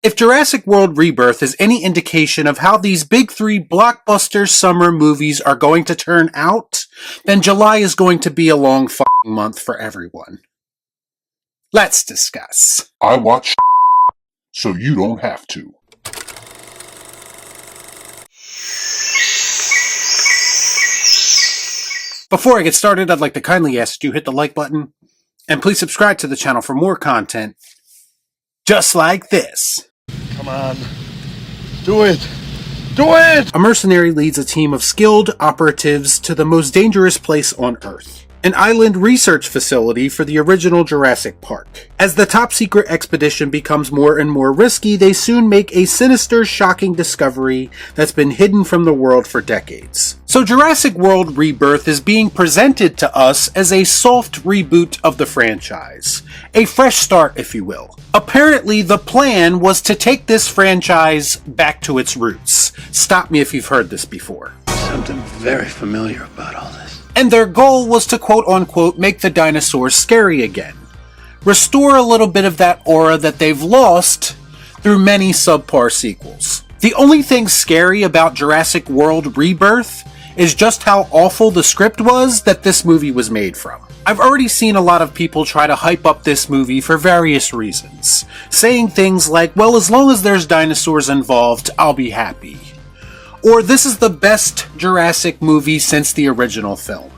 If Jurassic World Rebirth is any indication of how these big three blockbuster summer movies are going to turn out, then July is going to be a long f***ing month for everyone. Let's discuss. I watch so you don't have to. Before I get started, I'd like to kindly ask you hit the like button, and please subscribe to the channel for more content just like this. Come on. Do it! Do it! A mercenary leads a team of skilled operatives to the most dangerous place on Earth, an island research facility for the original Jurassic Park. As the top-secret expedition becomes more and more risky, they soon make a sinister, shocking discovery that's been hidden from the world for decades. So Jurassic World Rebirth is being presented to us as a soft reboot of the franchise. A fresh start, if you will. Apparently, the plan was to take this franchise back to its roots. Stop me if you've heard this before. Something very familiar about all this. And their goal was to quote-unquote make the dinosaurs scary again. Restore a little bit of that aura that they've lost through many subpar sequels. The only thing scary about Jurassic World Rebirth is just how awful the script was that this movie was made from. I've already seen a lot of people try to hype up this movie for various reasons, saying things like, well, as long as there's dinosaurs involved, I'll be happy. Or this is the best Jurassic movie since the original film.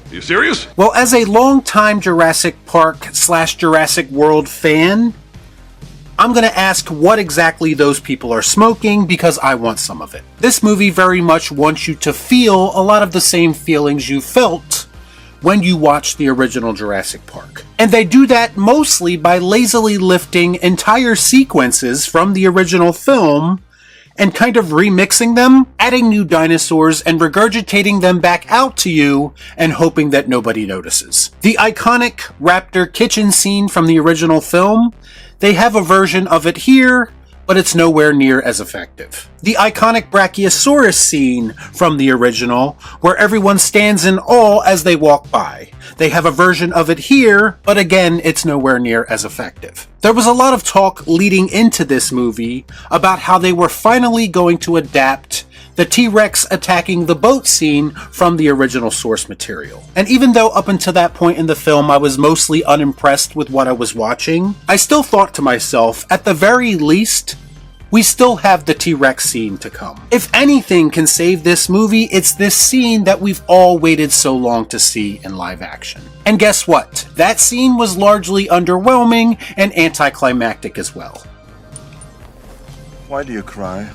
You serious? Well, as a longtime Jurassic Park / Jurassic World fan, I'm going to ask what exactly those people are smoking because I want some of it. This movie very much wants you to feel a lot of the same feelings you felt when you watched the original Jurassic Park. And they do that mostly by lazily lifting entire sequences from the original film and kind of remixing them, adding new dinosaurs and regurgitating them back out to you and hoping that nobody notices. The iconic raptor kitchen scene from the original film, they have a version of it here, but it's nowhere near as effective. The iconic Brachiosaurus scene from the original, where everyone stands in awe as they walk by. They have a version of it here, but again, it's nowhere near as effective. There was a lot of talk leading into this movie about how they were finally going to adapt the T-Rex attacking the boat scene from the original source material. And even though up until that point in the film I was mostly unimpressed with what I was watching, I still thought to myself, at the very least, we still have the T-Rex scene to come. If anything can save this movie, it's this scene that we've all waited so long to see in live action. And guess what? That scene was largely underwhelming and anticlimactic as well. Why do you cry?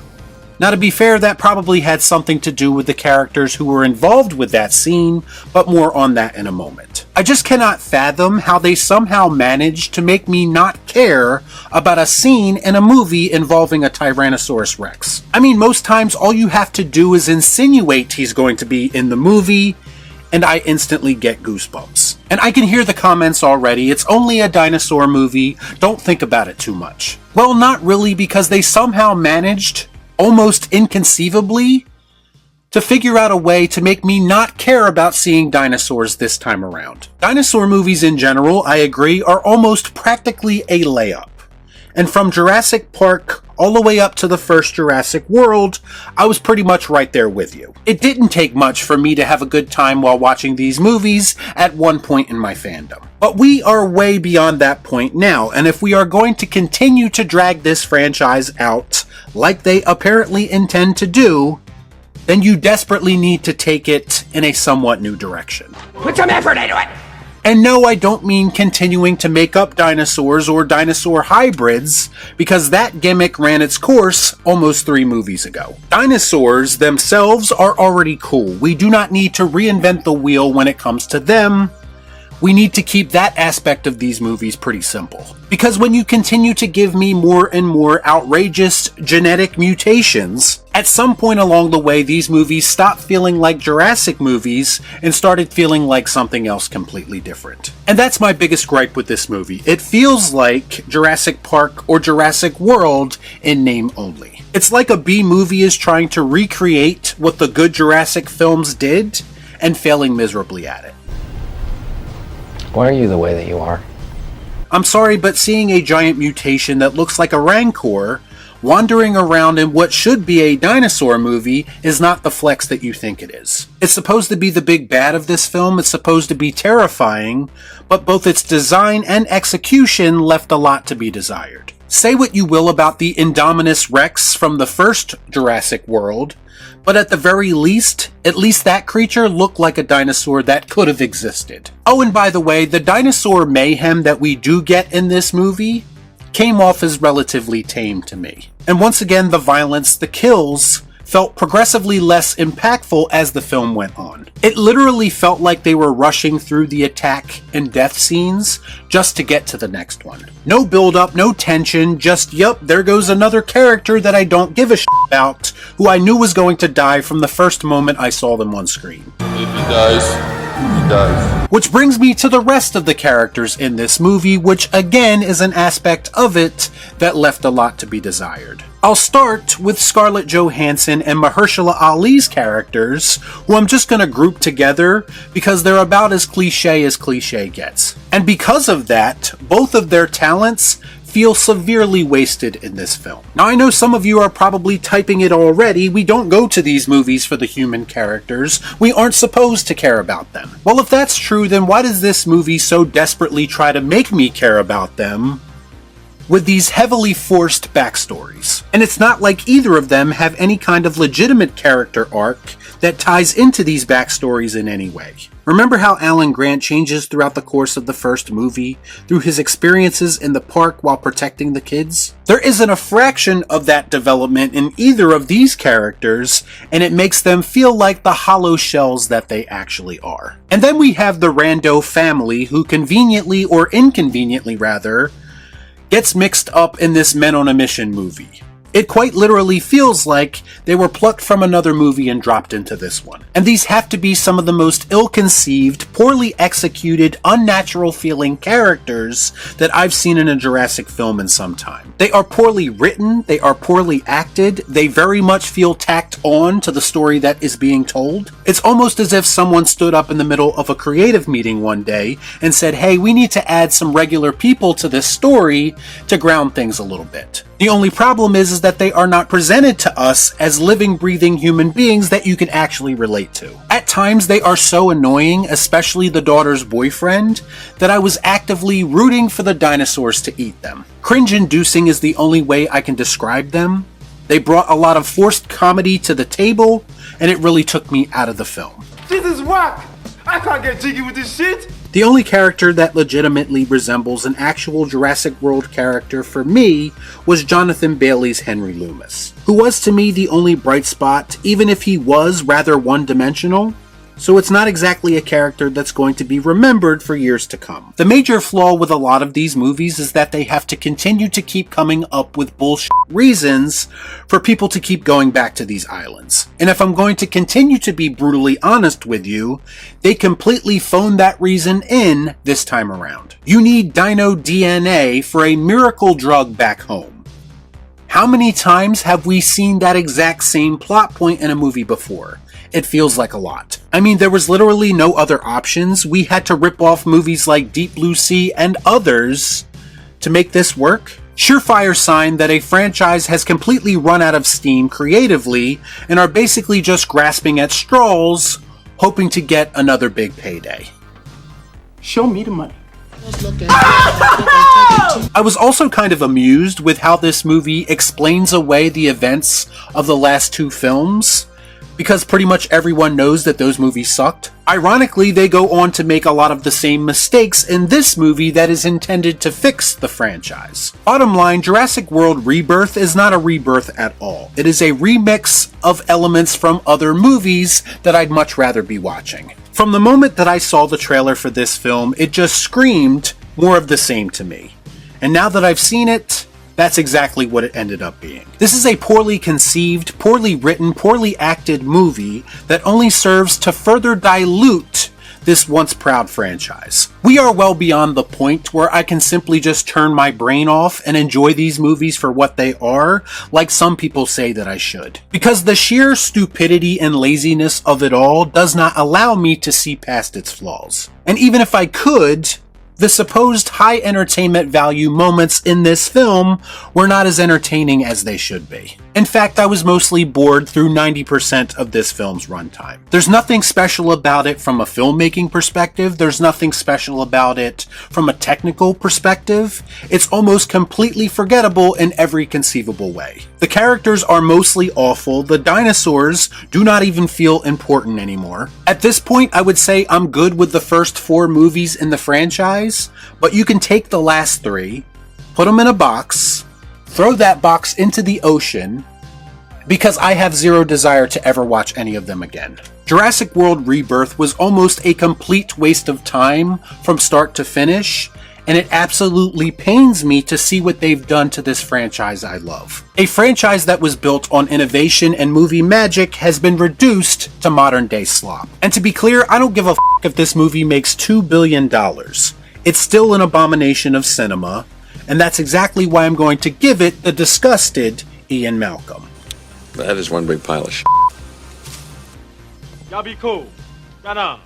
Now, to be fair, that probably had something to do with the characters who were involved with that scene, but more on that in a moment. I just cannot fathom how they somehow managed to make me not care about a scene in a movie involving a Tyrannosaurus Rex. I mean, most times all you have to do is insinuate he's going to be in the movie, and I instantly get goosebumps. And I can hear the comments already, it's only a dinosaur movie, don't think about it too much. Well, not really, because they somehow managed, almost inconceivably, to figure out a way to make me not care about seeing dinosaurs this time around. Dinosaur movies in general, I agree, are almost practically a layup. And from Jurassic Park all the way up to the first Jurassic World, I was pretty much right there with you. It didn't take much for me to have a good time while watching these movies at one point in my fandom. But we are way beyond that point now, and if we are going to continue to drag this franchise out like they apparently intend to do, then you desperately need to take it in a somewhat new direction. Put some effort into it! And no, I don't mean continuing to make up dinosaurs or dinosaur hybrids, because that gimmick ran its course almost 3 movies ago. Dinosaurs themselves are already cool. We do not need to reinvent the wheel when it comes to them. We need to keep that aspect of these movies pretty simple. Because when you continue to give me more and more outrageous genetic mutations, at some point along the way these movies stopped feeling like Jurassic movies and started feeling like something else completely different. And that's my biggest gripe with this movie. It feels like Jurassic Park or Jurassic World in name only. It's like a B movie is trying to recreate what the good Jurassic films did and failing miserably at it. Why are you the way that you are? I'm sorry, but seeing a giant mutation that looks like a rancor wandering around in what should be a dinosaur movie is not the flex that you think it is. It's supposed to be the big bad of this film, it's supposed to be terrifying, but both its design and execution left a lot to be desired. Say what you will about the Indominus Rex from the first Jurassic World, but at the very least, at least that creature looked like a dinosaur that could have existed. Oh, and by the way, the dinosaur mayhem that we do get in this movie came off as relatively tame to me. And once again, the violence, the kills, felt progressively less impactful as the film went on. It literally felt like they were rushing through the attack and death scenes just to get to the next one. No build up, no tension, just yup, there goes another character that I don't give a shit about, who I knew was going to die from the first moment I saw them on screen. If he dies, he dies. Which brings me to the rest of the characters in this movie, which again is an aspect of it that left a lot to be desired. I'll start with Scarlett Johansson and Mahershala Ali's characters, who I'm just going to group together because they're about as cliche gets. And because of that, both of their talents feel severely wasted in this film. Now I know some of you are probably typing it already, we don't go to these movies for the human characters, we aren't supposed to care about them. Well, if that's true, then why does this movie so desperately try to make me care about them with these heavily forced backstories? And it's not like either of them have any kind of legitimate character arc that ties into these backstories in any way. Remember how Alan Grant changes throughout the course of the first movie through his experiences in the park while protecting the kids? There isn't a fraction of that development in either of these characters, and it makes them feel like the hollow shells that they actually are. And then we have the rando family who conveniently, or inconveniently rather, gets mixed up in this Men on a Mission movie. It quite literally feels like they were plucked from another movie and dropped into this one. And these have to be some of the most ill-conceived, poorly executed, unnatural feeling characters that I've seen in a Jurassic film in some time. They are poorly written, they are poorly acted, they very much feel tacked on to the story that is being told. It's almost as if someone stood up in the middle of a creative meeting one day and said, hey, we need to add some regular people to this story to ground things a little bit. The only problem is that they are not presented to us as living, breathing human beings that you can actually relate to. At times, they are so annoying, especially the daughter's boyfriend, that I was actively rooting for the dinosaurs to eat them. Cringe-inducing is the only way I can describe them. They brought a lot of forced comedy to the table, and it really took me out of the film. This is whack! I can't get jiggy with this shit! The only character that legitimately resembles an actual Jurassic World character for me was Jonathan Bailey's Henry Loomis, who was to me the only bright spot, even if he was rather one-dimensional. So it's not exactly a character that's going to be remembered for years to come. The major flaw with a lot of these movies is that they have to continue to keep coming up with bullshit reasons for people to keep going back to these islands. And if I'm going to continue to be brutally honest with you, they completely phoned that reason in this time around. You need dino DNA for a miracle drug back home. How many times have we seen that exact same plot point in a movie before? It feels like a lot. I mean, there was literally no other options. We had to rip off movies like Deep Blue Sea and others to make this work. Surefire sign that a franchise has completely run out of steam creatively and are basically just grasping at straws, hoping to get another big payday. Show me the money. I was also kind of amused with how this movie explains away the events of the last two films, because pretty much everyone knows that those movies sucked. Ironically, they go on to make a lot of the same mistakes in this movie that is intended to fix the franchise. Bottom line, Jurassic World Rebirth is not a rebirth at all. It is a remix of elements from other movies that I'd much rather be watching. From the moment that I saw the trailer for this film, it just screamed more of the same to me. And now that I've seen it, that's exactly what it ended up being. This is a poorly conceived, poorly written, poorly acted movie that only serves to further dilute this once proud franchise. We are well beyond the point where I can simply just turn my brain off and enjoy these movies for what they are, like some people say that I should. Because the sheer stupidity and laziness of it all does not allow me to see past its flaws. And even if I could, The supposed high entertainment value moments in this film were not as entertaining as they should be. In fact, I was mostly bored through 90% of this film's runtime. There's nothing special about it from a filmmaking perspective. There's nothing special about it from a technical perspective. It's almost completely forgettable in every conceivable way. The characters are mostly awful. The dinosaurs do not even feel important anymore. At this point, I would say I'm good with the first 4 movies in the franchise, but you can take the last 3, put them in a box, throw that box into the ocean, because I have zero desire to ever watch any of them again. Jurassic World Rebirth was almost a complete waste of time from start to finish, and it absolutely pains me to see what they've done to this franchise I love. A franchise that was built on innovation and movie magic has been reduced to modern day slop. And to be clear, I don't give a f*** if this movie makes $2 billion. It's still an abomination of cinema, and that's exactly why I'm going to give it the disgusted Ian Malcolm. That is one big pile of shit. Y'all be cool. Shut up.